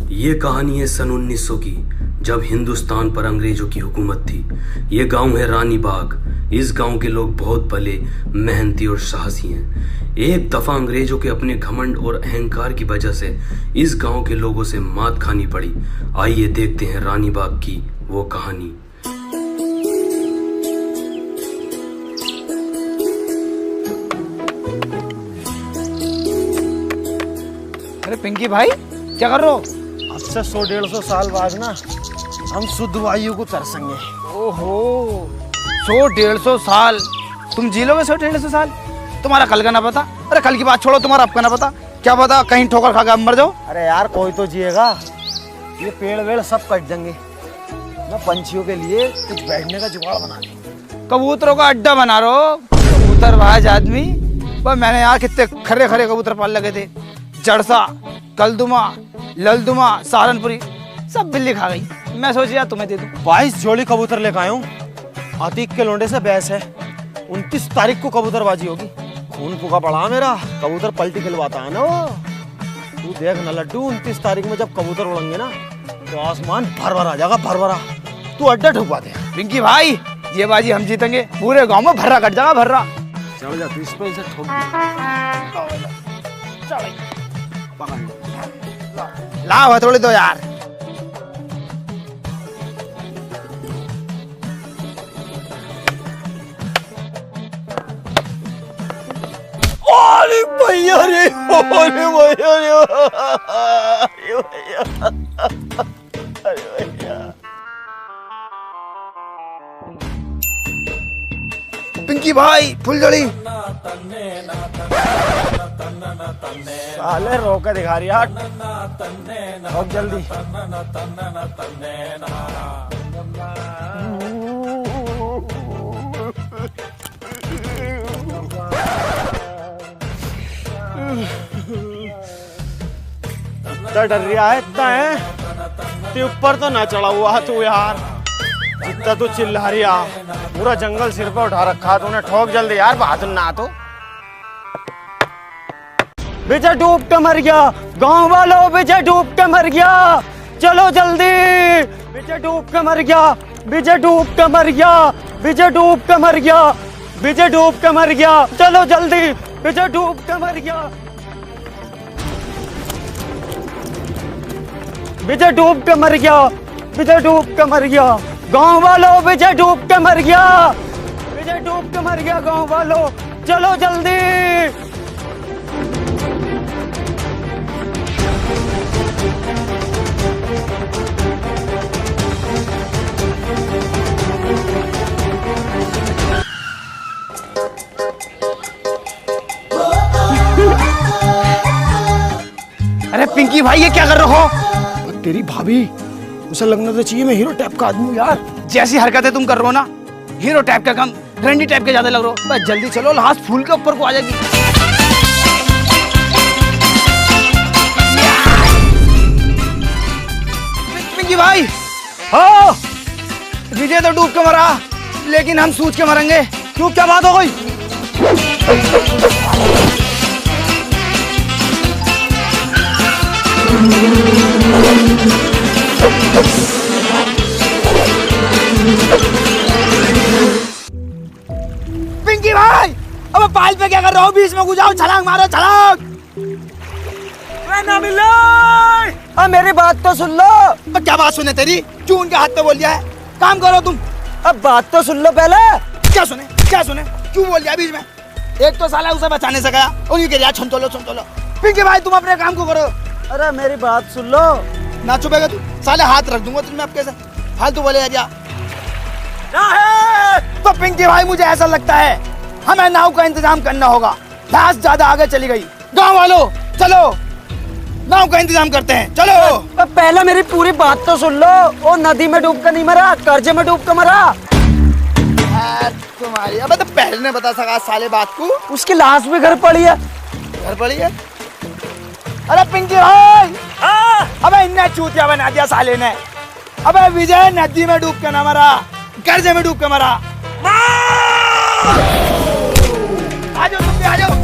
ये कहानी है सन 1900 की, जब हिंदुस्तान पर अंग्रेजों की हुकूमत थी। ये गांव है रानी बाग। इस गांव के लोग बहुत भले, मेहनती और साहसी हैं। एक दफा अंग्रेजों के अपने घमंड और अहंकार की वजह से इस गांव के लोगों से मात खानी पड़ी। आइए देखते हैं रानी बाग की वो कहानी। अरे पिंकी भाई, क्या कर रहे हो? अब से 100-150 साल बाद ना हम शुद्ध वायु को तरसेंगे। ओहो, 100-150 साल तुम जी लोगे? 100-150 साल? तुम्हारा कल का ना पता। अरे कल की बात छोड़ो, तुम्हारा अब का ना पता। क्या पता कहीं ठोकर खा के मर जाओ। अरे यार कोई तो जिएगा, ये पेड़ वेड़ सब कट देंगे। मैं पंछियों के लिए कुछ बैठने का जुगाड़ बना दूं। कबूतरों का अड्डा बना रहो। कबूतरबाज आदमी। पर मैंने यार कितने खरे खरे कबूतर पाल लगे थे। जड़सा, कलदुमा, ललदुमा, सहारनपुरी, सब बिल्ली खा गई। मैं सोच यार तुम्हें दे दूं। 22 जोड़ी कबूतर लेकर आया हूँ। अतीक के लोंडे से बहस है। 29 तारीख को कबूतरबाजी होगी। खून फूका पड़ा मेरा, कबूतर पलटी खिलवाता है ना वो। तू देख ना लड्डू, 29 तारीख में जब कबूतर उड़ेंगे ना तो आसमान भर भर आ जाएगा, भर भरा। तू अड्डा ठुकवा दे। पिंकी भाई, ये बाजी हम जीतेंगे। पूरे गांव में भर्रा कट जाएगा, भर्रा। चढ़ जा तू इस पे, इसे ठोक लाओ हथौड़ी दो यार। अरे भैया रे, अरे भैया रे, अरे भैया, अरे भैया। पिंकी भाई, फुलझड़ी। साले रोके दिखा रही यार, बहुत जल्दी। इतना डर रहा है, इतना है। ते ऊपर तो ना चढ़ा हुआ तू यार, जितना तू चिल्ला रही है। पूरा जंगल सिर पे उठा रखा तूने। ठोक जल्दी यार, बहादुर ना तो। विजय डूब के मर गया, गांव वालों विजय डूब के मर गया, चलो जल्दी। विजय डूब के मर गया, विजय डूब के मर गया, विजय डूब के मर गया, विजय डूब के मर गया, चलो जल्दी। विजय डूब के मर गया, विजय डूब के मर गया, विजय डूब के मर गया, गांव वालों विजय डूब के मर गया, विजय डूब के मर गया, गांव वालों चलो जल्दी। अरे पिंकी भाई, ये क्या कर रहे हो? तेरी भाभी, उसे लगना तो चाहिए मैं हीरो टाइप का आदमी हूँ यार। जैसी हरकतें तुम कर रहे हो ना, हीरो टाइप का कम, रंडी टाइप के ज्यादा लग रहे हो। बस जल्दी चलो, लाश फूल के ऊपर को आ जाएगी। पिंकी भाई, हाँ विजय तो डूब के मरा, लेकिन हम सूझ के मरेंगे। क्यों, क्या बात हो गई? पिंकी भाई, अब पाल पे क्या कर रहे हो? बीच में घुस जाओ, छलांग मारो, छलांग। ना मिले। अब मेरी बात तो सुन लो। अब क्या बात सुने तेरी? क्यों उनके हाथ पे बोल दिया है? काम करो तुम। अब बात तो सुन लो पहले। क्या सुने, क्या सुने? क्यों बोल दिया बीच में? एक तो साला उसे बचाने से गया, उन्हीं के लिए छंचोलो छंचोलो। पिंकी भाई, तुम अपने काम को करो। अरे मेरी बात सुन लो। ना चुपेगा तू, साले हाथ रख दूंगा तुझमें। अब कैसे फालतू बोलेगा क्या? तो पिंकी भाई, मुझे ऐसा लगता है हमें नाव का इंतजाम करना होगा। लाश ज्यादा आगे चली गई। गांव वालों चलो, नाव का इंतजाम करते हैं, चलो। पहले मेरी पूरी बात तो सुन लो। वो नदी में डूब कर नहीं मरा, कर्जे में डूब कर मरा। तुम्हारी अब तो पहले ने बता सका साले बात को। उसकी लाश भी घर पड़ी है। घर पड़ी है? अरे पिंकी भाई, अबे इन्हें चूतिया बना दिया साले ने। अबे विजय नदी में डूब के ना मरा, कर्जे में डूब के मरा। आ जाओ तुम भी, आ जाओ।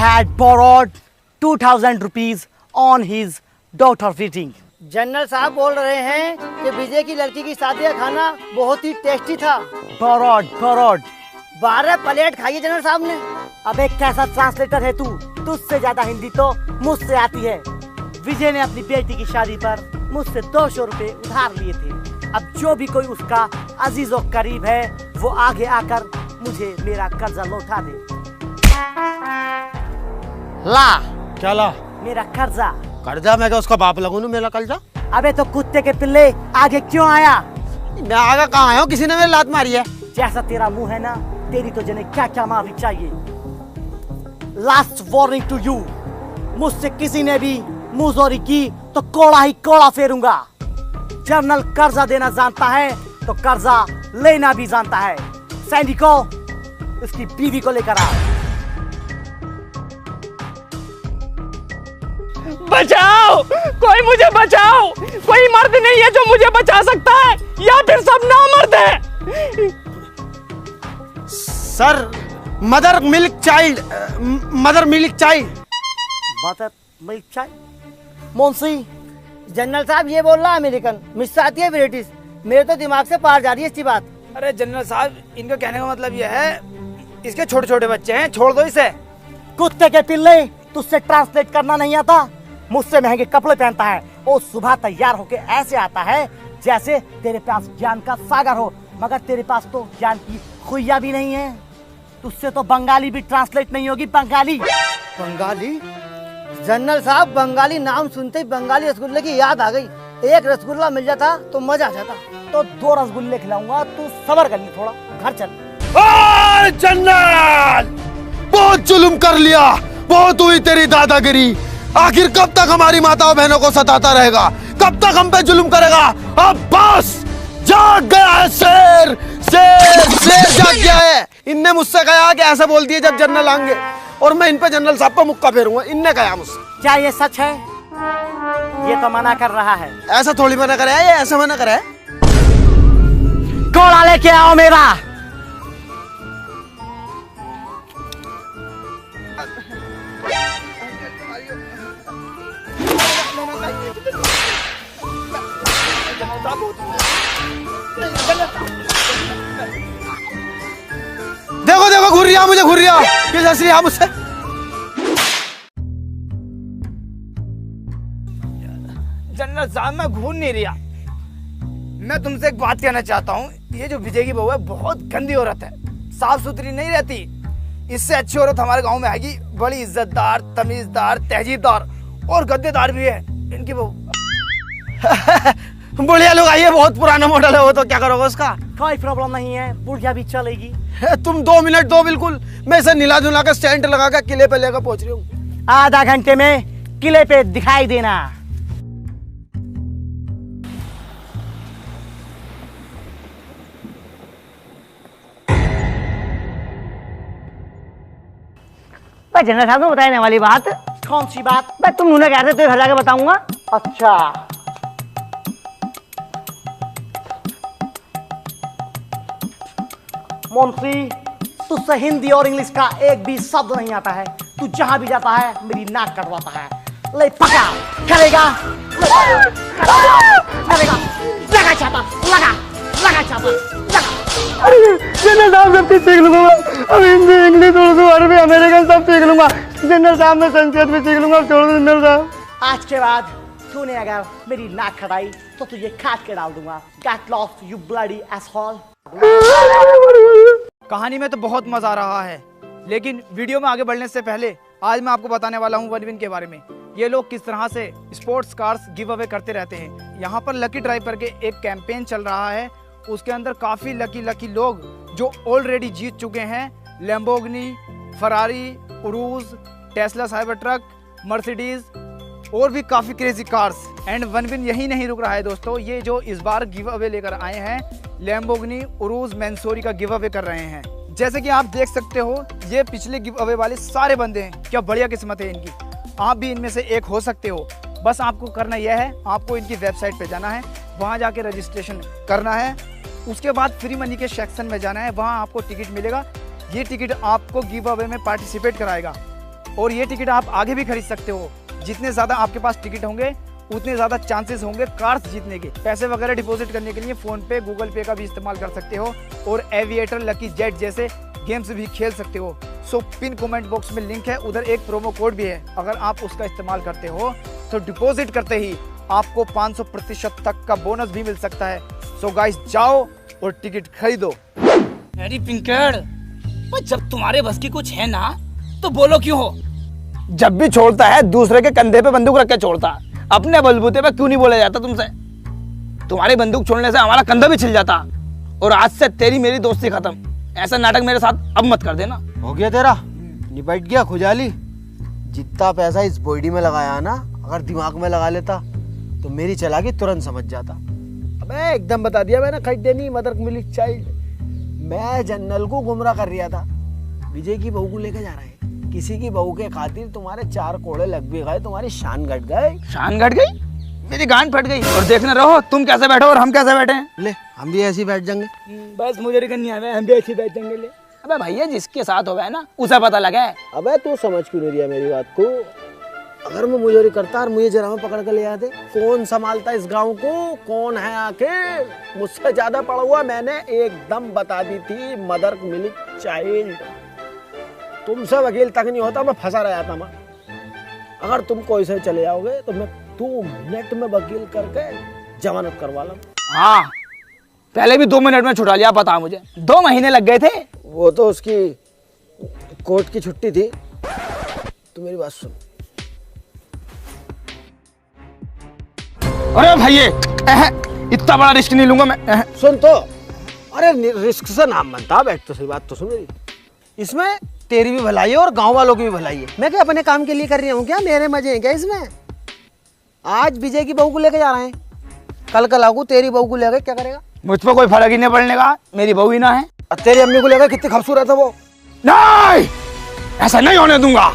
had borrowed 2,000 rupees on his daughter wedding. General साहब बोल रहे हैं कि विजय की लड़की की शादी का खाना बहुत ही टेस्टी था। Borrowed. 12 प्लेट खाई है जनरल साहब ने। अबे कैसा ट्रांसलेटर है तू? तुझसे ज्यादा हिंदी तो मुझसे आती है। विजय ने अपनी बेटी की शादी पर मुझसे 200 रुपए उधार लिए थे। अब जो भी कोई उसका अजीज और करीब है वो आगे आकर मुझे मेरा कर्जा लौटा दे। ला क्या ला? मेरा कर्जा। कर्जा? मैं क्या उसका बाप लगूं मेरा कर्जा? अबे तो कुत्ते के पिल्ले आगे क्यों आया? मैं आगे कहाँ आया हूँ? किसी ने मेरी लात मारी है। जैसा तेरा मुंह है ना, तेरी तो जने क्या क्या माफी चाहिए। लास्ट वार्निंग टू यू, मुझसे किसी ने भी मुंहजोरी की तो कोड़ा ही कोड़ा फेरूंगा। जनरल कर्जा देना जानता है तो कर्जा लेना भी जानता है। सैनिकों, उसकी बीवी को लेकर आओ। बचाओ, कोई मुझे बचाओ। कोई मर्द नहीं है जो मुझे बचा सकता है, या फिर सब नामर्द है। Sir, mother milk child. Mother milk child. मोंसी, जनरल साहब ये बोल रहा है अमेरिकन, मुझसे आती है ब्रिटिश। मेरे तो दिमाग से पार जा रही है इसकी बात। अरे जनरल साहब, इनका कहने का मतलब यह है, इसके छोटे छोटे बच्चे हैं, छोड़ दो इसे। कुत्ते के पिल्ले, तुझसे ट्रांसलेट करना नहीं आता? मुझसे महंगे कपड़े पहनता है और सुबह तैयार होके ऐसे आता है जैसे तेरे पास ज्ञान का सागर हो, मगर तेरे पास तो ज्ञान की खुइया भी नहीं है। तुझसे तो बंगाली भी ट्रांसलेट नहीं होगी। बंगाली? जनरल साहब, बंगाली नाम सुनते ही बंगाली रसगुल्ले की याद आ गई। एक रसगुल्ला मिल जाता तो मजा आ जाता। तो 2 रसगुल्ले खिलाऊंगा, तू सबर कर ली थोड़ा, घर चल। जनरल, बहुत जुल्म कर लिया, बहुत हुई तेरी दादागिरी। आखिर कब तक हमारी माताओं बहनों को सताता रहेगा? कब तक हम पे जुल्म करेगा? अब बस, जाग गया है शेर, शेर जाग गया है। इनने मुझसे कहा कि ऐसे बोल दिए जब जनरल आएंगे, और मैं इन पे जनरल साहब पे मुक्का फेरूंगा। इनने कहा मुझसे। क्या ये सच है? ये तो मना कर रहा है। ऐसा थोड़ी मना करे है, ये ऐसा मना करे है। कोड़ा लेके आओ मेरा। देखो देखो, घूर रहा मुझे, घूर रहा। किस हंस रही है मुझसे? जनरल साहब, मैं घूर नहीं रहा। मैं तुमसे एक बात कहना चाहता हूँ। ये जो विजय की बहू है, बहुत गंदी औरत है, साफ सुथरी नहीं रहती। इससे अच्छी औरत हमारे गांव में आएगी, बड़ी इज्जतदार, तमीजदार, तहजीबदार और गद्देदार भी है इनकी बहू। बुढ़िया लोग आइए, बहुत पुराना मॉडल है वो, तो क्या करोगे उसका? कोई प्रॉब्लम नहीं है, बुढ़िया भी चलेगी। तुम 2 मिनट दो, बिल्कुल। मैं इसे नीला जुला के स्टैंड लगा के किले पे लेकर पहुंच रही हूँ। आधा घंटे में किले पे दिखाई देना। भाई जनरल साहब को बताने वाली बात। कौन सी बात? भाई तुम उन्हें कहते तो घर जाके बताऊंगा। अच्छा, मोंसी, तुझसे हिंदी और इंग्लिश का एक भी शब्द नहीं आता है। तू जहां भी जाता है मेरी नाक कटवाता है। ले पका, करेगा, करेगा, लगा छापा, लगा छापा, लगा। जनरल साहब, सब कुछ सीख लूंगा। अब हिंदी, इंग्लिश, उर्दू, अरबी, अमेरिकन सब सीख लूंगा। जनरल साहब, मैं संस्कृत भी सीख लूंगा। छोड़ दो जनरल साहब। आज के बाद तूने अगर मेरी नाक खटाई तो तुझे काट के डाल दूंगा। Get lost, you bloody asshole। कहानी में तो बहुत मजा आ रहा है, लेकिन वीडियो में आगे बढ़ने से पहले आज मैं आपको बताने वाला हूँ वनविन के बारे में। ये लोग किस तरह से स्पोर्ट्स कार्स गिव अवे करते रहते हैं। यहाँ पर लकी ड्राइव करके एक कैंपेन चल रहा है, उसके अंदर काफ़ी लकी लोग जो ऑलरेडी जीत चुके हैं Lamborghini, Ferrari, Urus, Tesla Cybertruck, Mercedes और भी काफ़ी क्रेजी कार्स। एंड वनविन यही नहीं रुक रहा है दोस्तों, ये जो इस बार गिव अवे लेकर आए हैं लैम्बोर्गिनी, उरूज, मैंसोरी का गिव अवे कर रहे हैं। जैसे कि आप देख सकते हो, ये पिछले गिव अवे वाले सारे बंदे हैं। क्या बढ़िया किस्मत है इनकी, आप भी इनमें से एक हो सकते हो। बस आपको करना यह है, आपको इनकी वेबसाइट पे जाना है, वहाँ जाके रजिस्ट्रेशन करना है, उसके बाद फ्री मनी के सेक्शन में जाना है, वहाँ आपको टिकट मिलेगा। ये टिकट आपको गिव अवे में पार्टिसिपेट कराएगा। और ये टिकट आप आगे भी खरीद सकते हो। जितने ज़्यादा आपके पास टिकट होंगे उतने ज़्यादा चांसेस होंगे कार्स जीतने के। पैसे वगैरह डिपॉजिट करने के लिए फ़ोन पे, गूगल पे का भी इस्तेमाल कर सकते हो और एविएटर, लकी जेट जैसे गेम्स भी खेल सकते हो। सो पिन कमेंट बॉक्स में लिंक है, उधर एक प्रोमो कोड भी है। अगर आप उसका इस्तेमाल करते हो तो डिपॉजिट करते ही आपको 500% तक का बोनस भी मिल सकता है। सो गाइस, जाओ और टिकट खरीदो। अरे पिंकड़, पर जब तुम्हारे बस की कुछ है ना तो बोलो क्यों हो? जब भी छोड़ता है दूसरे के कंधे पे बंदूक रख के छोड़ता, अपने बलबूते पे क्यों नहीं बोला जाता तुमसे? तुम्हारी बंदूक छोड़ने से हमारा कंधा भी छिल जाता। और आज से तेरी मेरी दोस्ती खत्म। ऐसा नाटक मेरे साथ अब मत कर देना। हो गया तेरा, निपट गया खुजाली। जितना पैसा इस बॉडी में लगाया ना, अगर दिमाग में लगा लेता तो मेरी चालाकी तुरंत समझ जाता। अबे एकदम बता दिया मैंने, खरीदे नहीं मदर मिल्क चाइल्ड। मैं जनरल को गुमराह कर रहा था, विजय की बहू को लेके जा रहा है। किसी की बहू के खातिर तुम्हारे 4 कोड़े लग भी गए, तुम्हारी शान घट गए। शान घट गई, मेरी गांड फट गई। और देखने रहो तुम कैसे बैठो और हम कैसे बैठे हैं। ले हम भी ऐसे ही बैठ जाएंगे। बस मुझे करनी है, हम भी ऐसे बैठ जाएंगे। ले अबे भैया, जिसके साथ हो गया ना उसे पता लगा है। अबे तू समझ क्यों नहीं रहा मेरी बात को? अगर मैं मुजोरी करता और मुझे जरा में पकड़ कर ले आते, कौन संभालता इस गांव को? कौन है आखिर? मुझसे ज्यादा पड़ा हुआ मैंने एकदम बता दी थी, मदर मिल्क चाइल्ड। तुमसे वकील तक नहीं होता, मैं फंसा रहा था। मैं अगर तुम कोई से चले जाओगे तो मैं 2 मिनट में वकील करके जमानत करवा लूं। हाँ, पहले भी 2 मिनट में छुड़ा लिया, पता मुझे 2 महीने लग गए थे। वो तो उसकी कोर्ट की छुट्टी थी। तू मेरी बात सुन। अरे भैया, इतना बड़ा रिस्क नहीं लूंगा मैं। सुन तो, अरे रिस्क से नाम बनता। बैठ तो सही बात तो सुन मेरी। इसमें तेरी भी भलाई है और गांव वालों की भी भलाई है। मैं क्या अपने काम के लिए कर रही हूँ क्या? मेरे मजे हैं क्या इसमें? आज विजय की बहू को लेके जा रहे हैं, कल लागू तेरी बहू को लेकर क्या करेगा? मुझ पर कोई फर्क ही नहीं पड़ने का, मेरी बहू ही ना है। और तेरी अम्मी को लेकर कितनी खूबसूरत है वो। नहीं, ऐसा नहीं होने दूंगा।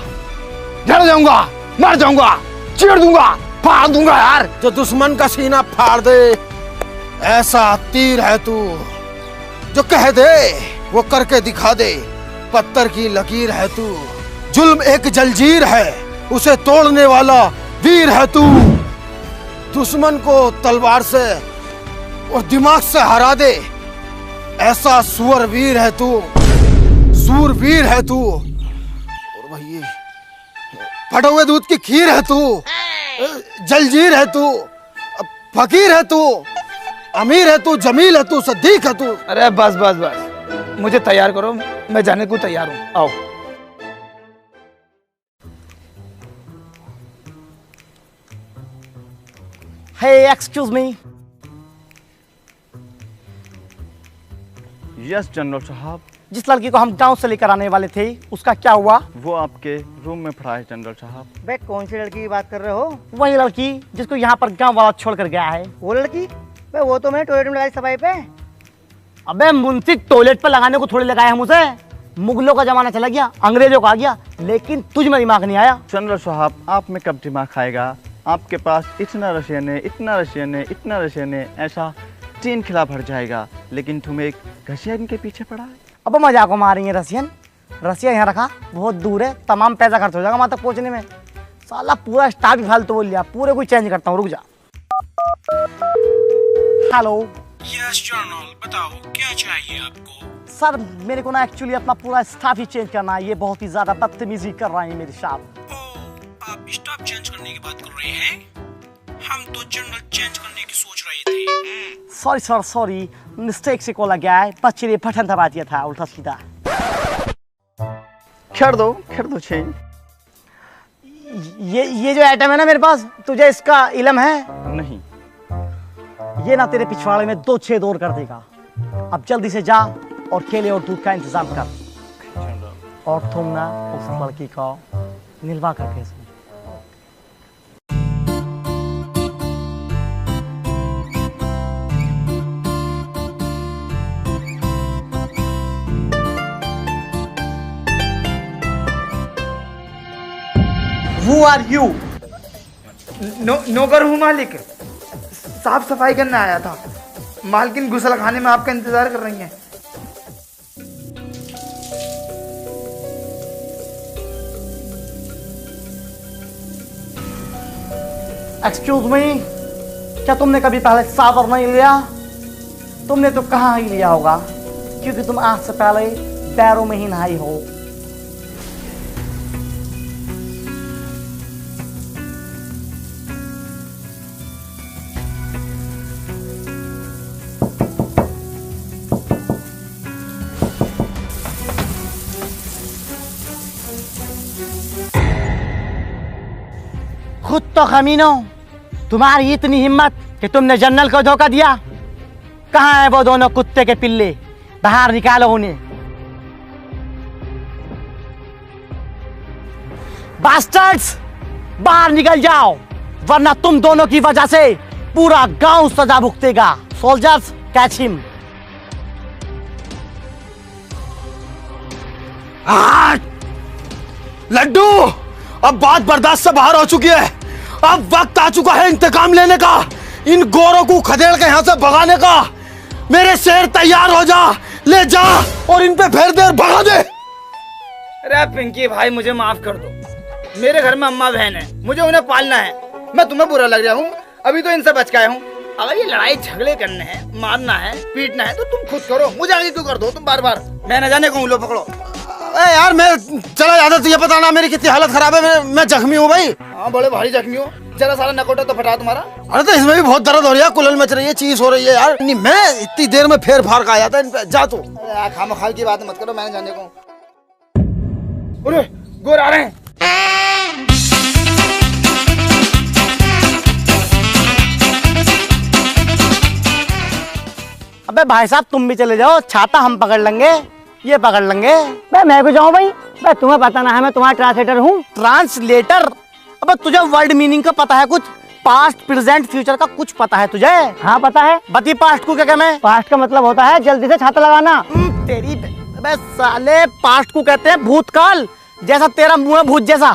जड़ जाऊंगा, मर जाऊंगा, चीर दूंगा, फाड़ दूंगा यार। जो दुश्मन का सीना फाड़ दे, ऐसा तीर है तू। जो कह दे वो करके दिखा दे, पत्थर की लकीर है तू। जुल्म एक जंजीर है, उसे तोड़ने वाला वीर है तू। दुश्मन को तलवार से और दिमाग से हरा दे, ऐसा सुअर वीर है तू। सूरवीर है तू। और भाई फटे हुए दूध की खीर है तू। जलजीर है तू, फकीर है तू, अमीर है तू, जमील है तू, सदीक है तू। अरे बस बस बस, मुझे तैयार करो, मैं जाने को तैयार हूँ। आओ। हे एक्सक्यूज मी। यस जनरल साहब। जिस लड़की को हम गांव से लेकर आने वाले थे उसका क्या हुआ? वो आपके रूम में पड़ा है जनरल साहब। बे कौन सी लड़की की बात कर रहे हो? वही लड़की जिसको यहाँ पर गांव वाला छोड़ कर गया है। वो लड़की? बे वो तो मैंने टॉयलेट में लगाई सफाई पे। अबे मुंशी, टॉयलेट पे लगाने को थोड़ी लगाया हम उसे। मुगलों का जमाना चला गया, अंग्रेजों का आ गया, लेकिन तुझ में दिमाग नहीं आया। जनरल साहब, आप में कब दिमाग खाएगा? आपके पास इतना रशियन है, इतना रशियन है, इतना रशियन है, ऐसा 3 खिला भर जाएगा, लेकिन तुम एक रशियन के पीछे पड़ा है। अब मजाक को मारेंगे रशियन? रशिया यहाँ रखा, बहुत दूर है, तमाम पैसा खर्च हो जाएगा वहां तक पहुंचने में। साला पूरा स्टाफ ही फालतू बोल लिया, पूरे को चेंज करता हूँ, रुक जा। हेलो। यस जनरल, बताओ क्या चाहिए आपको? सर मेरे को ना एक्चुअली अपना पूरा स्टाफ ही चेंज करना है, ये बहुत ही ज्यादा बदतमीजी कर रहे हैं मेरे साथ। ओह, आप स्टाफ चेंज करने की बात कर रहे हैं? हम तो जनरल चेंज करने की सोच रहे थे। सॉरी सर, सॉरी, मिस्टेक से कॉल गया है, बच्चे ने पठन दबा दिया था उल्टा सीधा। कर दो चेंज। ये जो आइटम है ना मेरे पास, तुझे इसका इल्म है? नहीं। ये ना तेरे पिछवाड़े में 2 छेद और कर देगा। अब जल्दी से जा और केले और दूध का इंतजाम कर। और तुम ना उस लड़की को निलवा कर भेज। Who are you? नौकर हूँ मालिक, साफ सफाई करने आया था। मालकिन गुसल खाने में आपका इंतजार कर रही हैं। एक्सक्यूज मी, क्या तुमने कभी पहले शावर नहीं लिया? तुमने तो कहाँ ही लिया होगा, क्योंकि तुम आज से पहले पैरों में ही नहाई हो। खुद तो कमीनो, तुम्हारी इतनी हिम्मत कि तुमने जनरल को धोखा दिया। कहाँ है वो दोनों कुत्ते के पिल्ले? बाहर निकालो उन्हें। बास्टर्ड्स, बाहर निकल जाओ, वरना तुम दोनों की वजह से पूरा गांव सजा भुगतेगा। Soldiers, catch him. लड्डू, अब बात बर्दाश्त से बाहर हो चुकी है। अब वक्त आ चुका है इंतकाम लेने का, इन गोरों को खदेड़ के यहाँ से भगाने का। मेरे शेर तैयार हो जा, ले जा और इन पे फेर दे और भगा दे। अरे पिंकी भाई, मुझे माफ कर दो। मेरे घर में अम्मा बहन है, मुझे उन्हें पालना है। मैं तुम्हें बुरा लग रहा हूँ, अभी तो इनसे बच के आया हूँ। अगर ये लड़ाई झगड़े करने हैं, मारना है, पीटना है, तो तुम खुद करो, मुझे आगे क्यों कर दो तुम बार बार? मैं न जाने को लो पकड़ो। यार मैं चला जाता, तुझे पता ना मेरी कितनी हालत खराब है। मैं जख्मी हूँ भाई। हाँ, बड़े भारी जख्मी हो। जरा सारा नकोटा तो फटा तुम्हारा। अरे तो इसमें भी बहुत दर्द हो रही है, कुलल मच रही है, चीज हो रही है यार। नहीं, मैं इतनी देर में फेर फार का आया था इन पे। जा तू। खामखाल की बात मत करो, मैंने जाने को। अरे गोर आ रहे हैं। अबे भाई साहब, तुम भी चले जाओ, छाता हम पकड़ लेंगे, ये पकड़ लेंगे। मैं भी जाऊं भाई? तुम्हें पता ना है मैं तुम्हारा ट्रांसलेटर हूँ। ट्रांसलेटर? अबे तुझे वर्ड मीनिंग का पता है कुछ? पास्ट, प्रेजेंट, फ्यूचर का कुछ पता है तुझे? हाँ पता है। बती पास्ट को क्या कहते हैं? पास्ट का मतलब होता है जल्दी से छाता लगाना। तेरी अबे साले, पास्ट को कहते हैं भूतकाल, जैसा तेरा मुंह है भूत जैसा।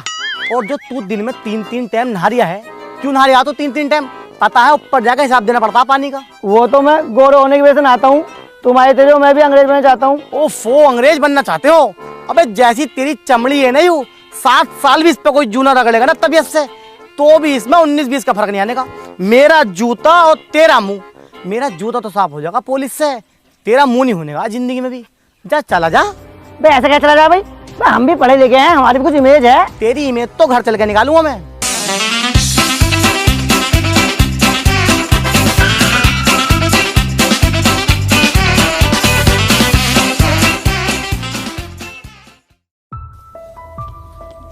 और जो तू दिन में 3-3 टाइम नहा रिया है, क्यों नहा रिया तो 3-3 टाइम? पता है ऊपर जाकर हिसाब देना पड़ता है पानी का। वो तो मैं गोरे होने की वजह से नहाता हूँ, तुम्हारे तेरे मैं भी अंग्रेज बनना चाहता हूँ। ओफो, अंग्रेज बनना चाहते हो? अबे जैसी तेरी चमड़ी है ना, यूं 7 साल भी इस पे कोई जूना रगड़ेगा ना तबीयत से, तो भी इसमें 19-20 का फर्क नहीं आने का। मेरा जूता और तेरा मुंह, मेरा जूता तो साफ हो जाएगा पुलिस से, तेरा मुंह नहीं होने का जिंदगी में भी। जा चला जा। बे ऐसा क्या चला जा भाई? हम भी पढ़े लिखे हैं, हमारी भी कुछ इमेज है। तेरी इमेज तो घर चल के निकालूंगा मैं।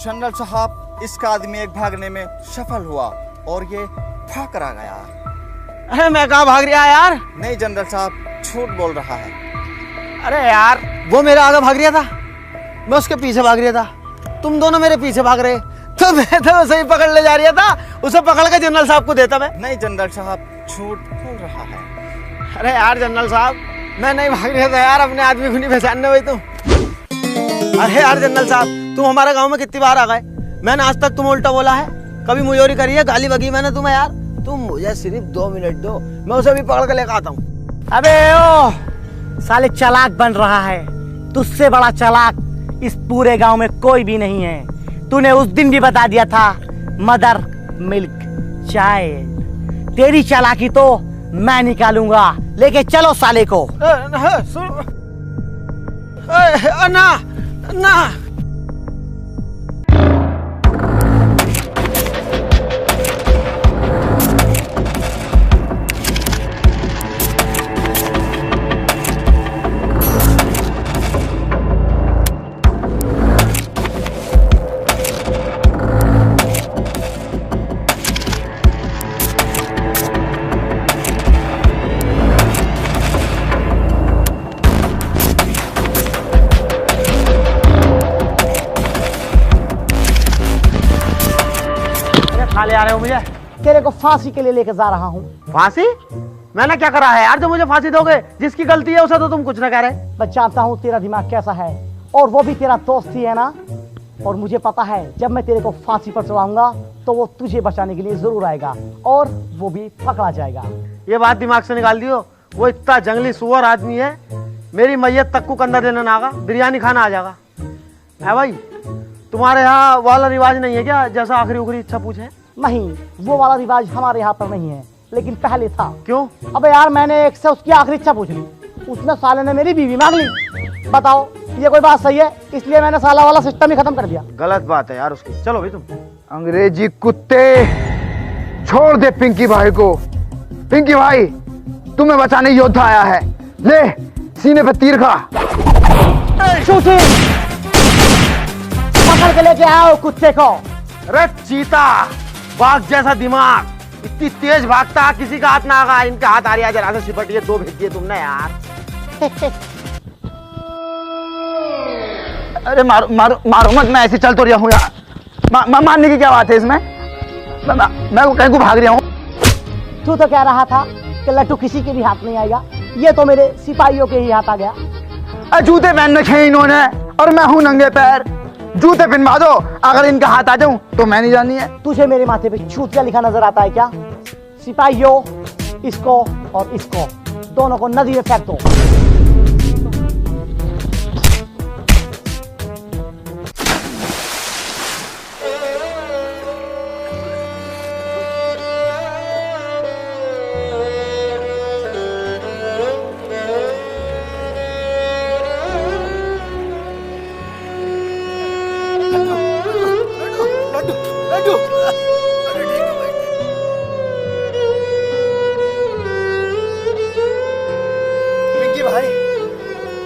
जनरल साहब, इसका आदमी एक भागने में सफल हुआ और ये भाग कर आ गया। अरे मैं कहाँ भाग रहा है यार? नहीं जनरल साहब, झूठ बोल रहा है। अरे यार, वो मेरे आगे भाग रहा था, मैं उसके पीछे भाग रहा था, तुम दोनों मेरे पीछे भाग रहे, तो मैं तो उसे ही पकड़ ले जा रहा था। उसे पकड़ के जनरल साहब को देता मैं। नहीं जनरल साहब, झूठ बोल रहा है। अरे यार जनरल साहब, मैं नहीं भाग रहा था यार, अपने आदमी को नहीं पहचानने हुई तुम। अरे यार जनरल साहब, तुम हमारे गांव में कितनी बार आ गए, मैंने आज तक तुम उल्टा बोला है, कभी मुजोरी करी है, गाली बगी मैंने तुम्हें यार। तुम मुझे सिर्फ 2 मिनट दो, मैं उसे भी पकड़ के लेकर आता हूँ। अबे ओ साले, चालाक बन रहा है, तुझसे बड़ा चालाक इस पूरे गांव में कोई भी नहीं है। तूने उस दिन भी बता दिया था, मदर मिल्क चाइल्ड। तेरी चालाकी तो मैं निकालूंगा, लेके चलो साले को। ना ना, ले आ रहे हो मुझे? तेरे को फांसी के लिए लेकर जा रहा हूँ। फांसी? मैंने क्या करा है यार जो मुझे फांसी दोगे? जिसकी गलती है उसे तो तुम कुछ ना कह रहे। मैं जानता हूँ तेरा दिमाग कैसा है, और वो भी तेरा दोस्त ही है ना। और मुझे पता है जब मैं तेरे को फांसी पर चढ़ाऊंगा तो वो तुझे बचाने के लिए जरूर आएगा, और वो भी पकड़ा जाएगा। ये बात दिमाग से निकाल दियो, वो इतना जंगली सुअर आदमी है, मेरी मैयत तक को कंधा देने ना आगा, बिरयानी खाना आ जाएगा। है भाई, तुम्हारे यहाँ वाला रिवाज नहीं है क्या, जैसा आखिरी उखरी इच्छा पूछे? नहीं, वो वाला रिवाज हमारे यहाँ पर नहीं है, लेकिन पहले था। क्यों? अबे यार, मैंने एक से उसकी आखिरी इच्छा पूछ ली, उसने साले ने मेरी बीवी मांग ली। बताओ ये कोई बात सही है? इसलिए मैंने साला वाला सिस्टम ही खत्म कर दिया। गलत बात है यार उसकी। चलो भाई तुम। अंग्रेजी कुत्ते, छोड़ दे पिंकी भाई को। पिंकी भाई, तुम्हें बचाने योद्धा आया है, ले सीने पे तीर खा। शूटिंग पकड़ के लेके आओ कुत्ते को। अरे चीता, बाघ जैसा दिमाग, इतनी तेज भागता, किसी का हाथ ना आगा। इनके हाथ आ रही है, जरा से सिपटिए। 2 भेज दिए तुमने यार। अरे मारो मारो मारो मत, मैं ऐसे चल तो रहा हूँ यार। मारने की क्या बात है इसमें? मैं कहीं को भाग रहा हूँ। तू तो कह रहा था कि लट्टू किसी के भी हाथ नहीं आएगा, ये तो मेरे सिपाहियों के ही हाथ आ गया। जूते पहन रखे हैं इन्होंने और मैं हूँ नंगे पैर। जूते पहनवा दो, अगर इनका हाथ आ जाऊं तो मैं नहीं जानी है। तुझे मेरे माथे पे छूतिया लिखा नजर आता है क्या? सिपाहियों, इसको और इसको दोनों को नदी में फेंक दो।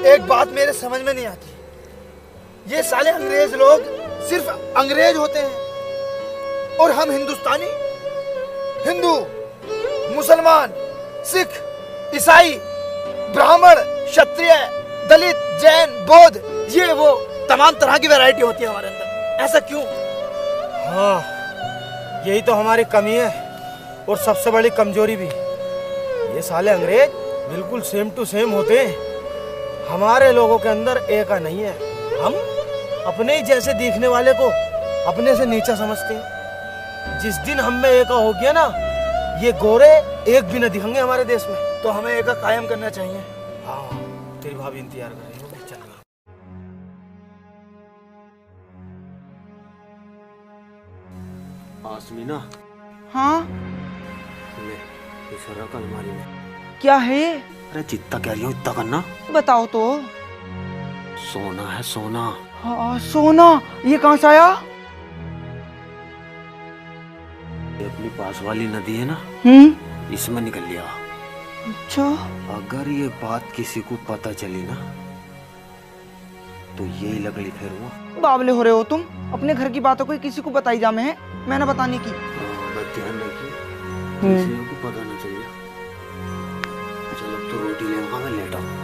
एक बात मेरे समझ में नहीं आती, ये साले अंग्रेज लोग सिर्फ अंग्रेज होते हैं और हम हिंदुस्तानी, हिंदू, मुसलमान, सिख, ईसाई, ब्राह्मण, क्षत्रिय, दलित, जैन, बौद्ध, ये वो तमाम तरह की वैरायटी होती है हमारे अंदर। ऐसा क्यों? हाँ, यही तो हमारी कमी है और सबसे बड़ी कमजोरी भी। ये साले अंग्रेज बिल्कुल सेम टू सेम होते हैं, हमारे लोगों के अंदर एका नहीं है। हम अपने ही जैसे दिखने वाले को अपने से नीचा समझते हैं। जिस दिन हम में एका हो गया ना, ये गोरे एक भी न दिखेंगे हमारे देश में। तो हमें एका कायम करना चाहिए। हाँ, तेरी भाभी इंतजार कर रही होगी। चल आसमीना, हाँ ले इस रकम अलमारी में। क्या है? अरे जितना कह रही हूँ इतना करना। बताओ तो। सोना है सोना। हाँ सोना, ये कहाँ से आया? ये अपनी पास वाली नदी है ना, इसमें निकल लिया। अच्छा, अगर ये बात किसी को पता चली ना तो यही लगड़ी फेरूंगा। बावले हो रहे हो तुम, अपने घर की बातों को किसी को बताई जा में है, मैंने बताने की। बस ध्यान रखिए किसी को पता ना चलिए। चल अब तो रोटी ले आऊंगा, मैं लेटा हूँ।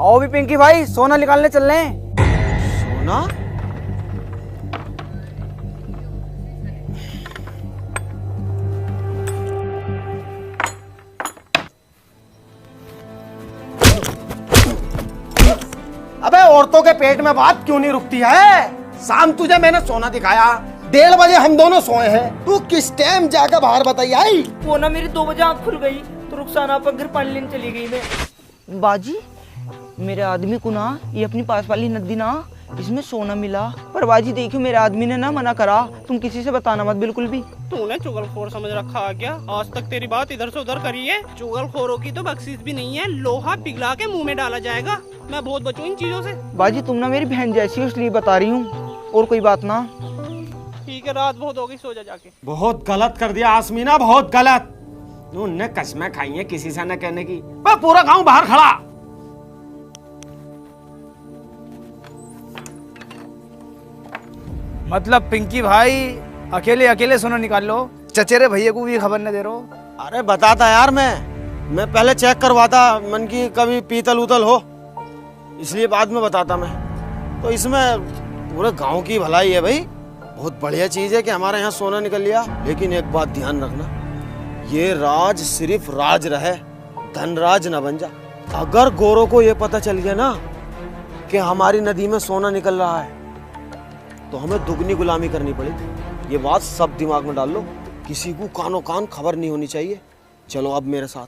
आओ भी पिंकी भाई, सोना निकालने चल रहे हैं। सोना? अबे औरतों के पेट में बात क्यों नहीं रुकती है? शाम तुझे मैंने सोना दिखाया, 1:30 बजे हम दोनों सोए हैं, तू किस टाइम जाकर बाहर बताई आई? वो ना मेरी 2 बजे आँख खुल गई तो रुखसाना पर घर पानी लेने चली गई मैं। बाजी, मेरे आदमी को ना ये अपनी पास वाली नदी ना, इसमें सोना मिला। पर बाजी देखियो, मेरे आदमी ने ना मना करा, तुम किसी से बताना मत बिल्कुल भी। तूने चुगलखोर समझ रखा है क्या? आज तक तेरी बात इधर से उधर करी है। चुगलखोरों की तो बख्शीश भी नहीं है, लोहा पिघला के मुंह में डाला जाएगा। मैं बहुत बचूं इन चीजों से। बाजी तुम ना मेरी बहन जैसी हो, इसलिए बता रही हूँ, और कोई बात ना। ठीक है, रात बहुत हो गई, सो जा जाके। बहुत गलत कर दिया आसमीना, बहुत गलत। उनने कसमें खाई है किसी से न कहने की। पूरा गांव बाहर खड़ा। मतलब पिंकी भाई अकेले अकेले सोना निकाल लो, चचेरे भैया को भी खबर न दे रहो। अरे बताता यार, मैं पहले चेक करवाता मन की कभी पीतल उतल हो, इसलिए बाद में बताता मैं। तो इसमें पूरे गांव की भलाई है भाई, बहुत बढ़िया चीज है कि हमारे यहाँ सोना निकल लिया। लेकिन एक बात ध्यान रखना, ये राज सिर्फ राज रहे, धनराज न बन जा। अगर गोरों को ये पता चल गया ना कि हमारी नदी में सोना निकल रहा है तो हमें दुगनी गुलामी करनी पड़ेगी। ये बात सब दिमाग में डाल लो, किसी को कानो कान खबर नहीं होनी चाहिए। चलो अब मेरे साथ।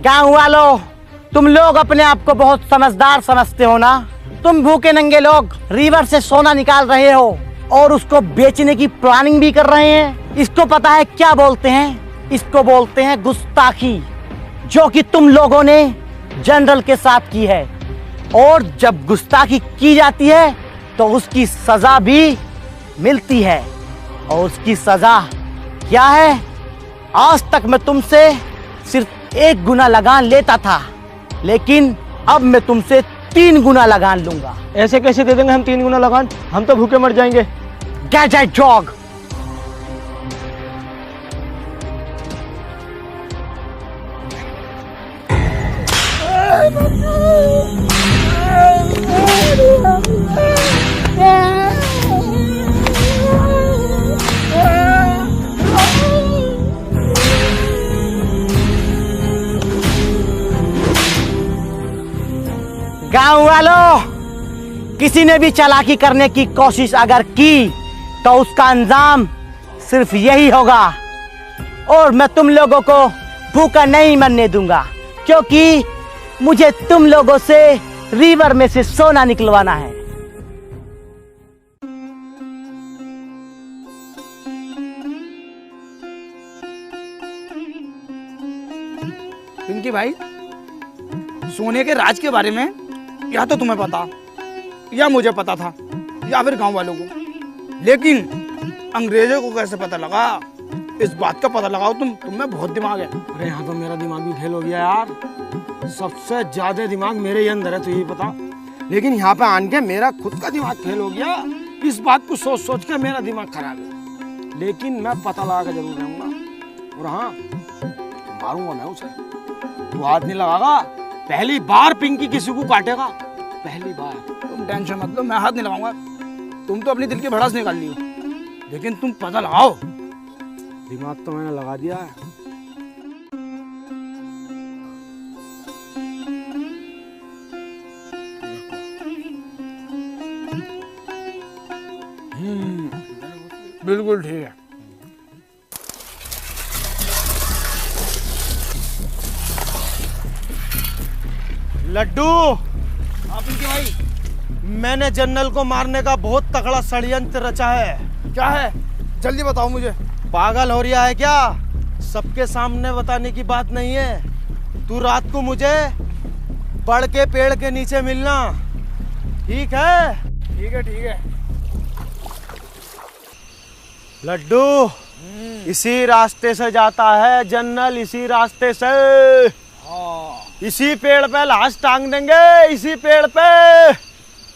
गांव वालों, तुम लोग अपने आप को बहुत समझदार समझते हो ना। तुम भूखे नंगे लोग रिवर से सोना निकाल रहे हो और उसको बेचने की प्लानिंग भी कर रहे हैं। इसको पता है क्या बोलते हैं? इसको बोलते हैं गुस्ताखी, जो कि तुम लोगों ने जनरल के साथ की है। और जब गुस्ताखी की जाती है तो उसकी सजा भी मिलती है। और उसकी सजा क्या है? आज तक मैं तुमसे सिर्फ 1 गुना लगान लेता था, लेकिन अब मैं तुमसे 3 गुना लगान लूंगा। ऐसे कैसे दे देंगे हम 3 गुना लगान? हम तो भूखे मर जाएंगे। Get that dog. गांव वालों, किसी ने भी चालाकी करने की कोशिश अगर की तो उसका अंजाम सिर्फ यही होगा। और मैं तुम लोगों को भूखा नहीं मरने दूंगा, क्योंकि मुझे तुम लोगों से रिवर में से सोना निकलवाना है। पिंकी भाई, सोने के राज के बारे में या तो तुम्हें पता या मुझे पता था या फिर गांव वालों को, लेकिन अंग्रेजों को कैसे पता लगा, इस बात का पता लगाओ। तुम में बहुत दिमाग है। अरे यहाँ तो मेरा दिमाग भी फेल हो गया यार। सबसे ज्यादा दिमाग मेरे ही अंदर है, तो ये पता। लेकिन यहाँ पे आन के मेरा खुद का दिमाग फेल हो गया। इस बात को सोच सोच के मेरा दिमाग खराब है। लेकिन मैं पता लगा के जरूर रहूंगा। और हाँ, मारूंगा मैं उसे। तू हाथ नहीं लगागा। पहली बार पिंकी किसी को काटेगा, पहली बार। तुम टेंशन मत लो, मैं हाथ नहीं लगाऊंगा। तुम तो अपनी दिल की भड़ास निकाल ली हो, लेकिन तुम पता लगाओ। दिमाग तो मैंने लगा दिया है। बिल्कुल ठीक है। लड्डू, आप इनके भाई, मैंने जनरल को मारने का बहुत तगड़ा षड्यंत्र रचा है। क्या है? जल्दी बताओ मुझे। पागल हो रहा है क्या? सबके सामने बताने की बात नहीं है। तू रात को मुझे बड़ के पेड़ के नीचे मिलना, ठीक है? ठीक है, ठीक है। लड्डू, इसी रास्ते से जाता है जनरल, इसी रास्ते से। इसी पेड़ पे लाश टांग देंगे, इसी पेड़ पे।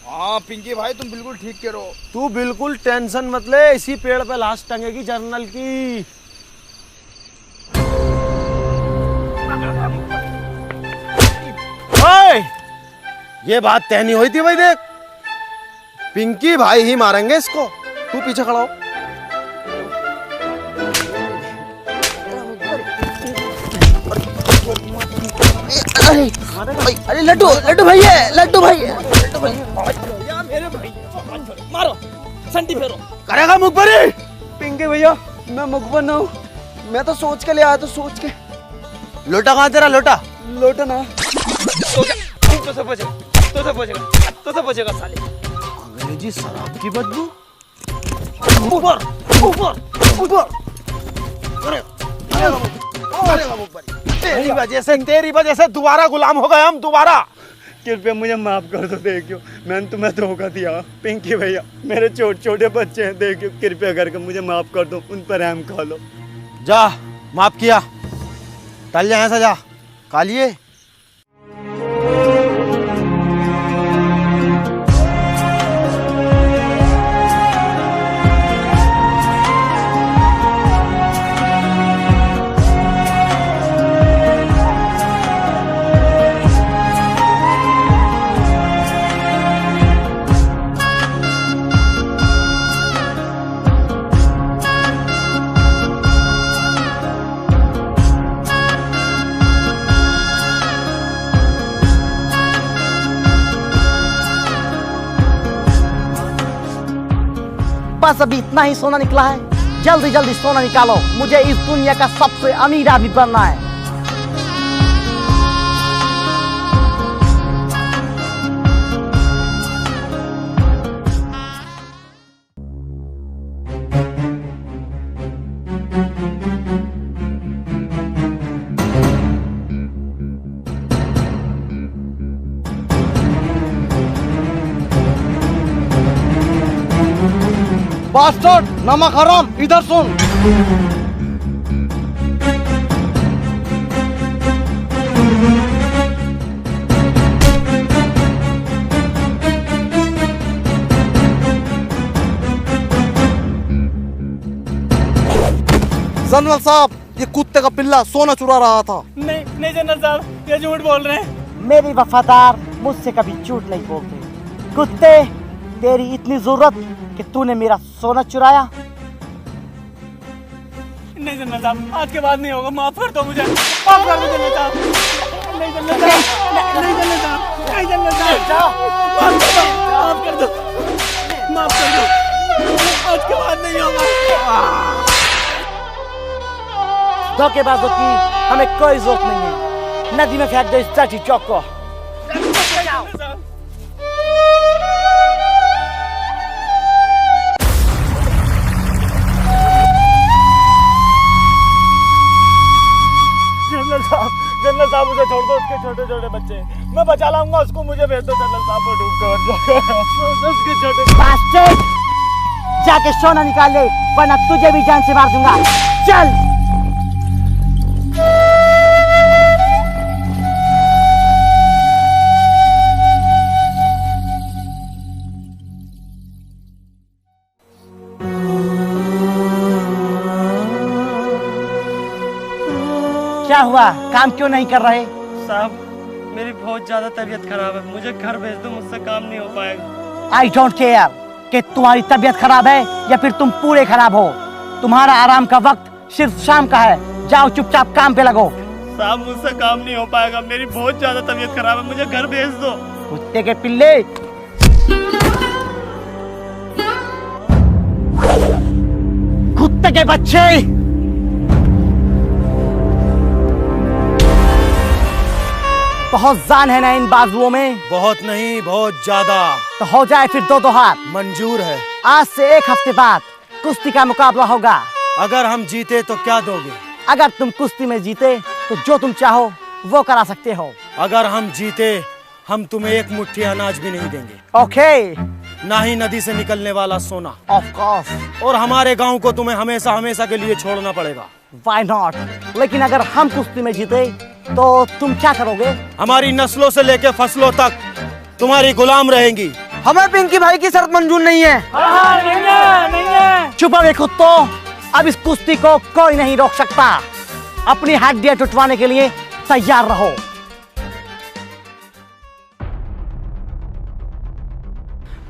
हाँ पिंकी भाई, तुम बिल्कुल ठीक कह रहे हो। तू बिल्कुल टेंशन मत ले, इसी पेड़ पे लाश टंगेगी जनरल की। ओए, ये बात तय नहीं हुई थी भाई। देख, पिंकी भाई ही मारेंगे इसको। तू पीछे खड़ा हो। अरे लड्डू, लड्डू भाई है, लड्डू भाई है, लड्डू भाई या मेरे भाई, मारो, संटी फेरो। करेगा मुखबरी? पिंकी भैया, मैं मुखबर ना हूँ। मैं तो सोच के ले आया, तो सोच के। लोटा कहाँ तेरा? लोटा लोटा ना। तो से बचेगा साले। अंग्रेजी शराब की बदबू। ऊपर ऊपर ऊपर। तेरी वजह से दोबारा गुलाम हो गए हम, दोबारा। कृपया मुझे माफ कर दो। देखियो, मैंने तुम्हें धोखा दिया। पिंकी भैया, मेरे छोटे छोटे बच्चे हैं। देखियो, कृपया करके मुझे माफ कर दो, उन पर रहम खा लो। जा, माफ किया। टल जाए ऐसा, जा कालिए। बस अभी इतना ही सोना निकला है। जल्दी जल्दी सोना निकालो, मुझे इस दुनिया का सबसे अमीर आदमी बनना है। बास्टर्ड, नमक हराम, इधर सुन। जनरल साहब, ये कुत्ते का पिल्ला सोना चुरा रहा था। नहीं जनरल साहब, ये झूठ बोल रहे हैं। मेरी वफादार मुझसे कभी झूठ नहीं बोलते। कुत्ते, तेरी इतनी जरूरत कि तूने मेरा सोना चुराया? नहीं जनरल साहब, आज के बाद नहीं होगा, माफ कर दो मुझे, माफ कर दो जनरल साहब। नहीं जनरल साहब, नहीं जनरल साहब, नहीं जनरल साहब, माफ कर दो, माफ कर दो, आज के बाद नहीं होगा। धोखेबाजों की हमें कोई जरूरत नहीं है। नदी में फेंक दो इस चाची चौक को। जनरल साहब उसे छोड़ दो, उसके छोटे छोटे बच्चे मैं बचा लाऊंगा उसको, मुझे भेज दो जनरल साहब, वो डूब कर उसके छोटे। बास्टर्ड, जाके सोना निकाल ले, वरना तुझे भी जान से मार दूंगा। चल। क्या हुआ, काम क्यों नहीं कर रहे? साहब, मेरी बहुत ज्यादा तबीयत खराब है, मुझे घर भेज दो, मुझसे काम नहीं हो पाएगा। आई डोंट केयर कि तुम्हारी तबीयत खराब है या फिर तुम पूरे खराब हो। तुम्हारा आराम का वक्त सिर्फ शाम का है। जाओ चुपचाप काम पे लगो। साहब, मुझसे काम नहीं हो पाएगा, मेरी बहुत ज्यादा तबीयत खराब है, मुझे घर भेज दो। कुत्ते के पिल्ले, कुत्ते के बच्चे, बहुत जान है ना इन बाजुओं में? बहुत नहीं, बहुत ज्यादा। तो हो जाए फिर दो हाथ। मंजूर है। आज से एक हफ्ते बाद कुश्ती का मुकाबला होगा। अगर हम जीते तो क्या दोगे? अगर तुम कुश्ती में जीते तो जो तुम चाहो वो करा सकते हो। अगर हम जीते, हम तुम्हें एक मुट्ठी अनाज भी नहीं देंगे। ओके। ना ही नदी से निकलने वाला सोना। Of course. और हमारे गांव को तुम्हें हमेशा हमेशा के लिए छोड़ना पड़ेगा। Why not? लेकिन अगर हम कुश्ती में जीते तो तुम क्या करोगे? हमारी नस्लों से लेकर फसलों तक तुम्हारी गुलाम रहेंगी। हमें पिंकी भाई की शर्त मंजूर नहीं है। नहीं है। चुप रहो कुत्तों, अब इस कुश्ती को कोई नहीं रोक सकता। अपनी हड्डियां टुटवाने के लिए तैयार रहो।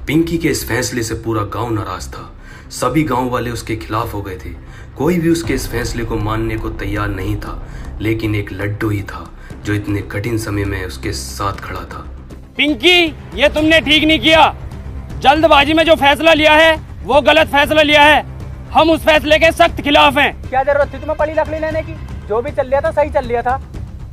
पिंकी के इस फैसले से पूरा गांव नाराज था। सभी गांव वाले उसके खिलाफ हो गए थे। कोई भी उसके इस फैसले को मानने को तैयार नहीं था, लेकिन एक लड्डू ही था जो इतने कठिन समय में उसके साथ खड़ा था। पिंकी, ये तुमने ठीक नहीं किया। जल्दबाजी में जो फैसला लिया है वो गलत फैसला लिया है। हम उस फैसले के सख्त खिलाफ हैं। क्या जरूरत थी तुम्हें पड़ी लकड़ी लेने की? जो भी चल लिया था सही चल लिया था।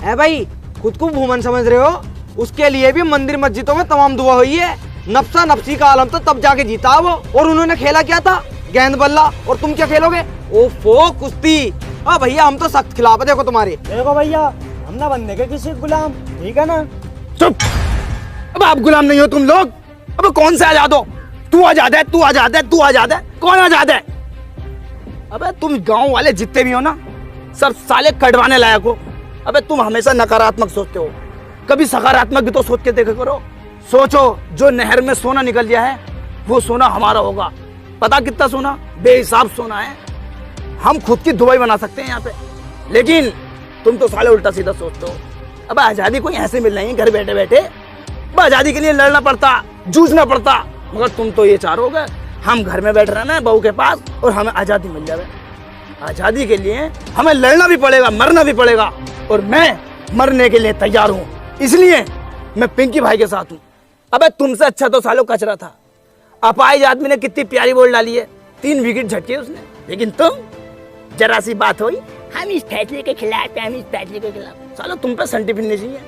है भाई, खुद को भूमन समझ रहे हो? उसके लिए भी मंदिर मस्जिदों में तमाम दुआ हुई है। नफ्सा नफ्सी का आलम तो तब जाके जीता वो। और उन्होंने खेला क्या था? गेंद बल्ला। और तुम क्या खेलोगे? ओफो, कुश्ती। हाँ भैया, हम तो सख्त खिलाफ है। देखो तुम्हारे। देखो भैया, हम ना बनने के किसी गुलाम, ठीक है ना? चुप। अब आप गुलाम नहीं हो तुम लोग। अब कौन से आजाद हो? तू आजाद है, तू आजाद है, तू आजाद है। कौन आजाद है? अबे तुम गांव वाले जितने भी हो ना, सब साले कटवाने लायक हो। अबे तुम हमेशा नकारात्मक सोचते हो, कभी सकारात्मक भी तो सोच के देखा करो। सोचो, जो नहर में सोना निकल गया है वो सोना हमारा होगा। पता कितना सोना? बेहिसाब सोना है। हम खुद की दुबई बना सकते हैं यहाँ पे। लेकिन तुम तो साले उल्टा सीधा सोचते हो। अब आजादी कोई ऐसे मिल रही है घर बैठे बैठे? अब आजादी के लिए लड़ना पड़ता, जूझना पड़ता। मगर तुम तो ये चाहोगे हम घर में बैठ रहना है बहू के पास और हमें आजादी मिल जाए। आजादी के लिए हमें लड़ना भी पड़ेगा, मरना भी पड़ेगा। और मैं मरने के लिए तैयार हूँ, इसलिए मैं पिंकी भाई के साथ हूँ। अबे तुमसे अच्छा तो सालों कचरा था। अपाहिज आदमी ने कितनी प्यारी बॉल डाली है, 3 विकेट झटके उसने। लेकिन तुम, जरा सी बात हुई, हम इस फैसले के खिलाफ हैं, हम इस फैसले के खिलाफ। सालों तुम पे संटी फिरनी चाहिए।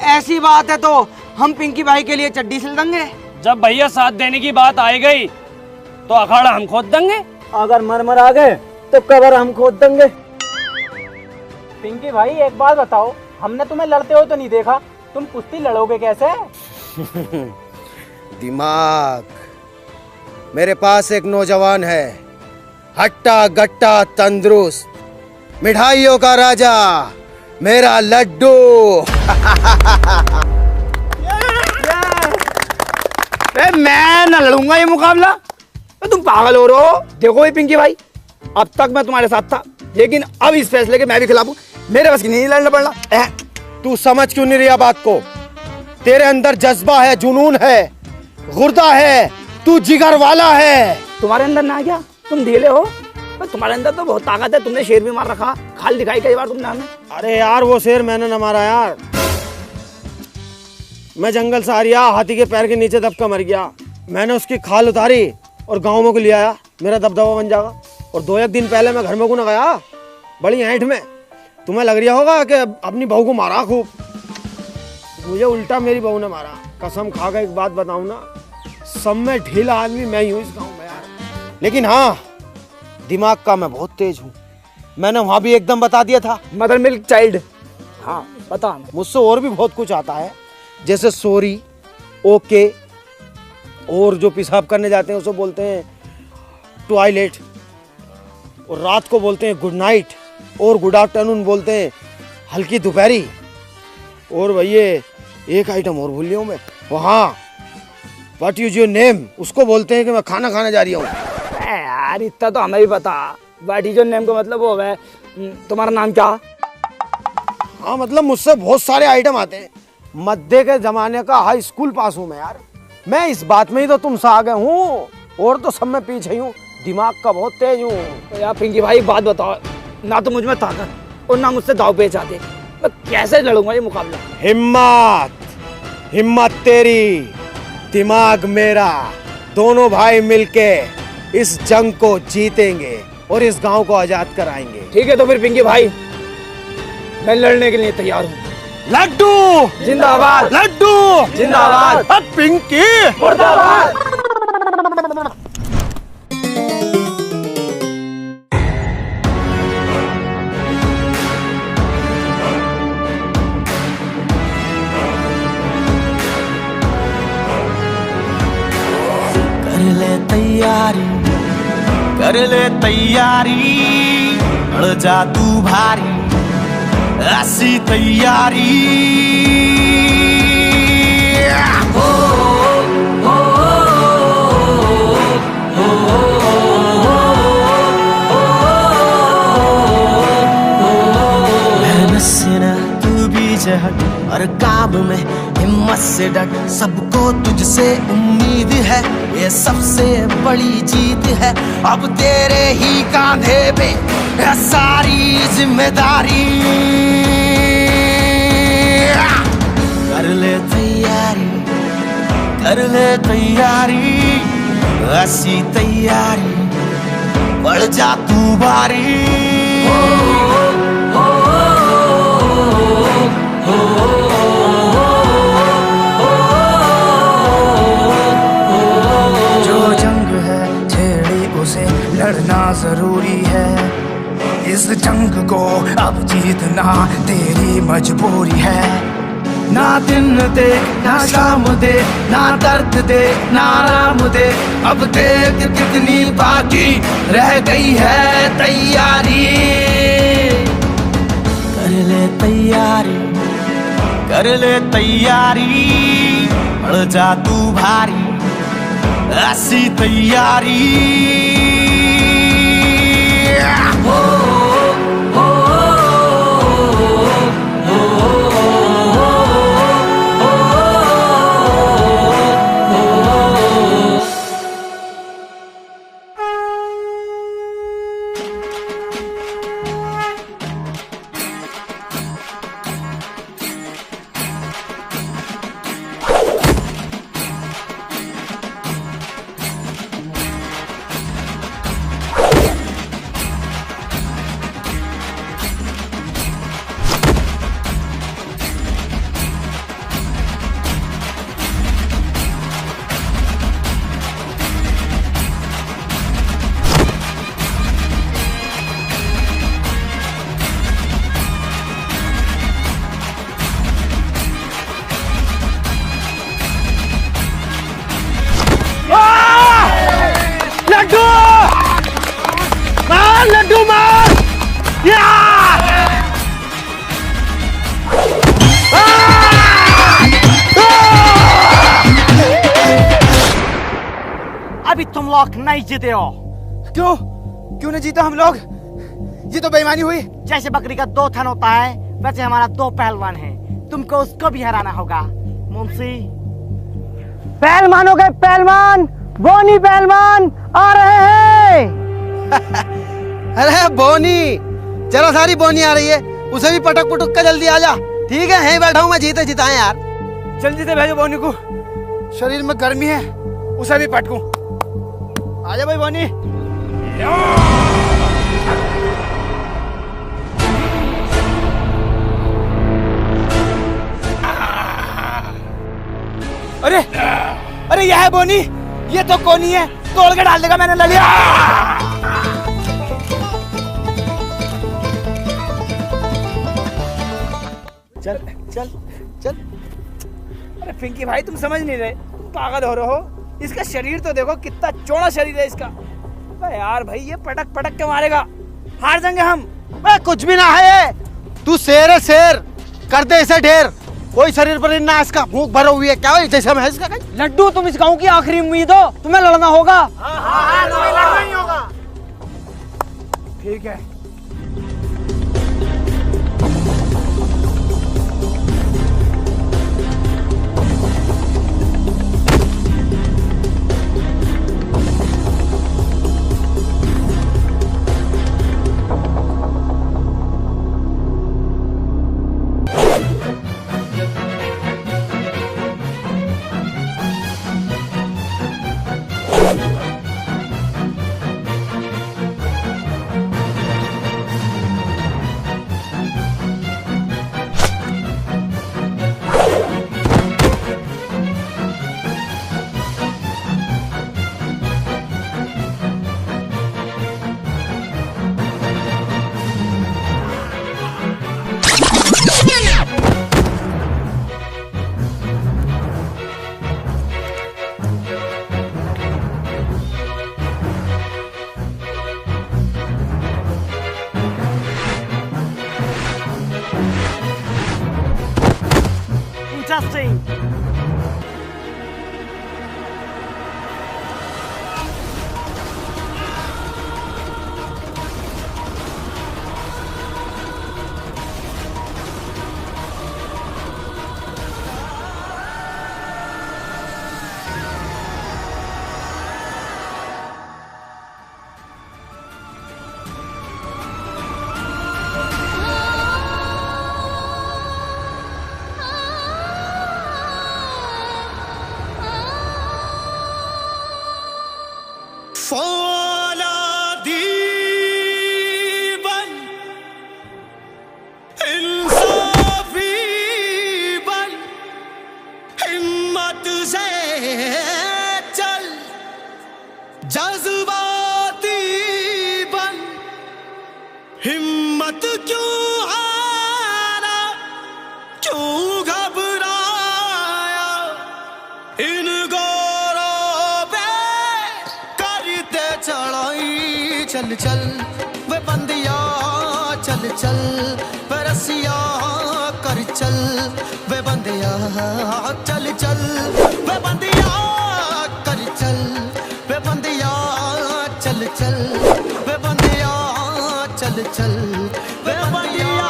ऐसी बात है तो हम पिंकी भाई के लिए चड्डी सिल देंगे। जब भैया साथ देने की बात आई गई तो अखाड़ा हम खोद देंगे। अगर मर आ गए तो कबर हम खोद देंगे। पिंकी भाई, एक बात बताओ, हमने तुम्हें लड़ते हो तो नहीं देखा, तुम कुश्ती लड़ोगे कैसे? दिमाग। मेरे पास एक नौजवान है, हट्टा गट्टा तंदुरुस्त, मिठाइयों का राजा, मेरा लड्डू। मैं ना लड़ूंगा ये मुकाबला। तुम पागल हो रहे हो। देखो ये पिंकी भाई, अब तक मैं तुम्हारे साथ था, लेकिन अब इस फैसले के मैं भी खिलाफ हूँ। मेरे बस की नहीं लड़ना पड़ना। तू समझ क्यों नहीं रही बात को? तेरे अंदर जज्बा है, जुनून है, गुर्दा है, तू जिगर वाला है। तुम्हारे अंदर ना क्या? तुम ढीले हो, पर तुम्हारे अंदर तो बहुत ताकत है। तुमने शेर भी मार रखा, खाल दिखाई कई बार तुमने हमें। अरे यार वो शेर मैंने न मारा यार, मैं जंगल से आ रिया, हाथी के पैर के नीचे दबका मर गया। मैंने उसकी खाल उतारी और गाँव में को ले आया, मेरा दबदबा बन जाएगा। और 2-1 दिन पहले मैं घर में को न गया, बड़ी ऐंठ में। तुम्हें लग रहा होगा कि अपनी बहू को मारा खूब, मुझे उल्टा मेरी बहू ने मारा। कसम खा कर एक बात बताऊं ना, सब में ढीला आदमी मैं ही हूँ इस गांव में यार। लेकिन हाँ, दिमाग का मैं बहुत तेज हूँ। मैंने वहां भी एकदम बता दिया था, मदर मिल्क चाइल्ड। हाँ बता। मुझसे और भी बहुत कुछ आता है, जैसे सॉरी, ओके, और जो पेशाब करने जाते हैं उसे बोलते हैं टॉयलेट, और रात को बोलते हैं गुड नाइट, और गुड आफ्टरनून बोलते हैं हल्की दोपहरी। और भैया एक आइटम और भूल लिया हूँ मैं, वहाँ व्हाट इज योर नेम, उसको बोलते हैं कि मैं खाना खाने जा रही हूँ। यार इतना तो हमें भी पता, व्हाट इज योर नेम का मतलब वो है तुम्हारा नाम क्या? हाँ मतलब मुझसे बहुत सारे आइटम आते हैं। मध्य के जमाने का हाई स्कूल पास हूँ मैं यार। मैं इस बात में ही तो तुमसे आगे हूँ, और तो सब में पीछे ही हूँ। दिमाग का बहुत तेज हूँ। तो यार पिंकी भाई बात बताओ, ना तो मुझ में ताकत और ना मुझसे दाव पेच आते, मैं कैसे लड़ूंगा ये मुकाबला? हिम्मत, हिम्मत तेरी, दिमाग मेरा, दोनों भाई मिलके इस जंग को जीतेंगे और इस गांव को आजाद कराएंगे। ठीक है तो फिर पिंकी भाई, मैं लड़ने के लिए तैयार हूँ। लड्डू जिंदाबाद, लड्डू जिंदाबाद, पिंकी मुर्दाबाद। कर ले तैयारी, अड़ जा तू भारी, ऐसी तैयारी। हो, हो, हो, मेहनत से न तू भी जहट, हर काम में हिम्मत से डट। सबको तुझसे उम्मीद है, ये सबसे बड़ी जीत है। अब तेरे ही कांधे पे है सारी जिम्मेदारी। कर ले तैयारी, कर ले तैयारी, ऐसी तैयारी, बढ़ जा तू बारी। लड़ना जरूरी है, इस जंग को अब जीतना तेरी मजबूरी है। ना दिन देख ना शाम दे, ना दर्द दे ना आराम दे, अब देख कितनी बाकी रह गई है तैयारी। कर ले तैयारी, कर ले तैयारी, बढ़ जा तू भारी, ऐसी तैयारी। अभी तुम लोग नहीं जीते हो। क्यों क्यों नहीं जीता हम लोग? ये तो बेईमानी हुई। जैसे बकरी का 2 थन होता है वैसे हमारा 2 पहलवान है, तुमको उसको भी हराना होगा। मुंशी पहलवान हो गए पहलवान, बोनी पहलवान आ रहे हैं। अरे बोनी, जरा सारी बोनी आ रही है, उसे भी पटक पुटक कर जल्दी आ जा। ठीक है, यहीं बैठा हूँ मैं, जीते जिताए यार। जल्दी से भेजो बोनी को, शरीर में गर्मी है, उसे भी पटकूं। आजा भाई बोनी। अरे अरे यह है बोनी, ये तो कोनी है, तोड़ के डाल देगा, मैंने ले लिया। चल चल चल। अरे पिंकी भाई तुम समझ नहीं रहे, तुम पागल हो रहे हो। इसका शरीर तो देखो, कितना चौड़ा शरीर है इसका। अरे यार भाई ये पटक पटक के मारेगा, हार जाएंगे हम। कुछ भी ना है, तू शेर है शेर, कर दे इसे ढेर। कोई शरीर पर ना, इसका भूख भरा हुई है क्या हो जैसे मैं इसका। लड्डू तुम इस गांव की आखिरी उम्मीद हो, तुम्हें लड़ना होगा। तुम्हें लड़ना ही होगा। ठीक है। Interesting. जज्बाती बन, हिम्मत क्यों हारा, क्यों घबराया, इन गोरों पे करते चढ़ाई। चल चल वे बंदिया, चल चल वे रसिया, कर चल वे बंदिया, चल चल वे बंदिया, कर चल वे बंदिया, चल चल वे बंदिया, चल चल वे बंदिया,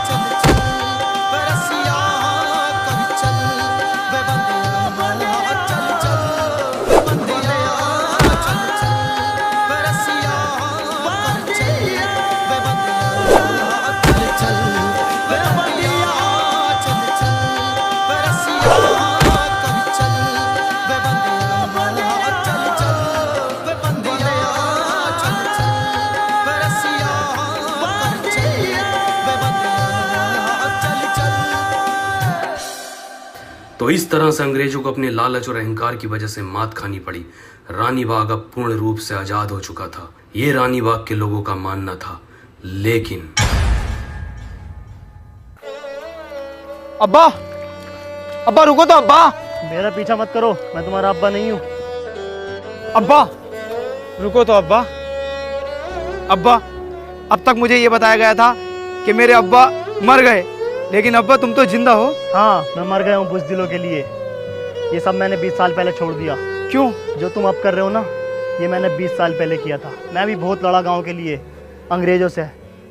चल चल वे रसिया, कर चल वे बंदिया, चल चल वे बंदिया, चल चल वे रसिया, कर चल वे बंदिया, चल चल वे बंदिया, चल चल वे रसिया, कर चल वे बंदिया, चल चल वे बंदिया, चल चल वे रसिया, कर चल वे बंदिया, चल चल। तो इस तरह से अंग्रेजों को अपने लालच और अहंकार की वजह से मात खानी पड़ी। रानी बाग अब पूर्ण रूप से आजाद हो चुका था, ये रानी बाग के लोगों का मानना था। लेकिन अब्बा, अब्बा रुको तो अब्बा। मेरा पीछा मत करो, मैं तुम्हारा अब्बा नहीं हूँ। अब्बा रुको तो अब्बा। अब्बा अब तक मुझे ये बताया गया था कि मेरे अब्बा मर गए, लेकिन अब्बा तुम तो जिंदा हो। हाँ, मैं मर गया हूँ बुज़दिलों के लिए। ये सब मैंने 20 साल पहले छोड़ दिया। क्यों? जो तुम अब कर रहे हो ना, ये मैंने 20 साल पहले किया था। मैं भी बहुत लड़ा गांव के लिए अंग्रेजों से,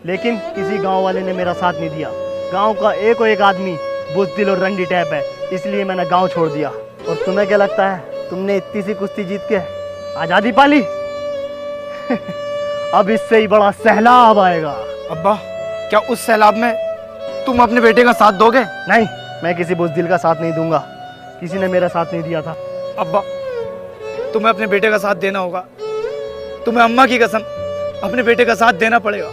लेकिन किसी गांव वाले ने मेरा साथ नहीं दिया। गांव का एक आदमी बुज़दिल और रंडी टाइप है, इसलिए मैंने गांव छोड़ दिया। और तुम्हें क्या लगता है, तुमने इतनी सी कुश्ती जीत के आज़ादी पाली? अब इससे ही बड़ा सैलाब आएगा। अब्बा, क्या उस सैलाब में तुम अपने बेटे का साथ दोगे? नहीं, मैं किसी बुज़दिल का साथ नहीं दूंगा। किसी ने मेरा साथ नहीं दिया था। अब्बा, तुम्हें अपने बेटे का साथ देना होगा। तुम्हें अम्मा की कसम अपने बेटे का साथ देना पड़ेगा।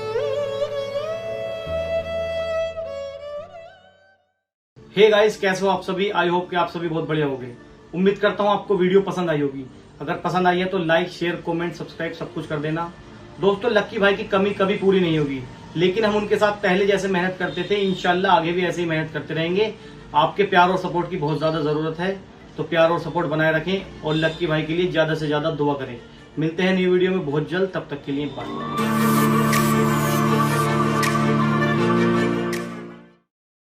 हे गाइस, कैसे हो आप सभी? आई होप कि आप सभी बहुत बढ़िया होंगे। उम्मीद करता हूँ आपको वीडियो पसंद आई होगी। अगर पसंद आई है तो लाइक, शेयर, कमेंट, सब्सक्राइब सब कुछ कर देना। दोस्तों, लक्की भाई की कमी कभी पूरी नहीं होगी, लेकिन हम उनके साथ पहले जैसे मेहनत करते थे, इंशाल्लाह आगे भी ऐसे ही मेहनत करते रहेंगे। आपके प्यार और सपोर्ट की बहुत ज्यादा जरूरत है, तो प्यार और सपोर्ट बनाए रखें और लक्की भाई के लिए ज्यादा से ज्यादा दुआ करें। मिलते हैं नई वीडियो में बहुत जल्द, तब तक के लिए बाय।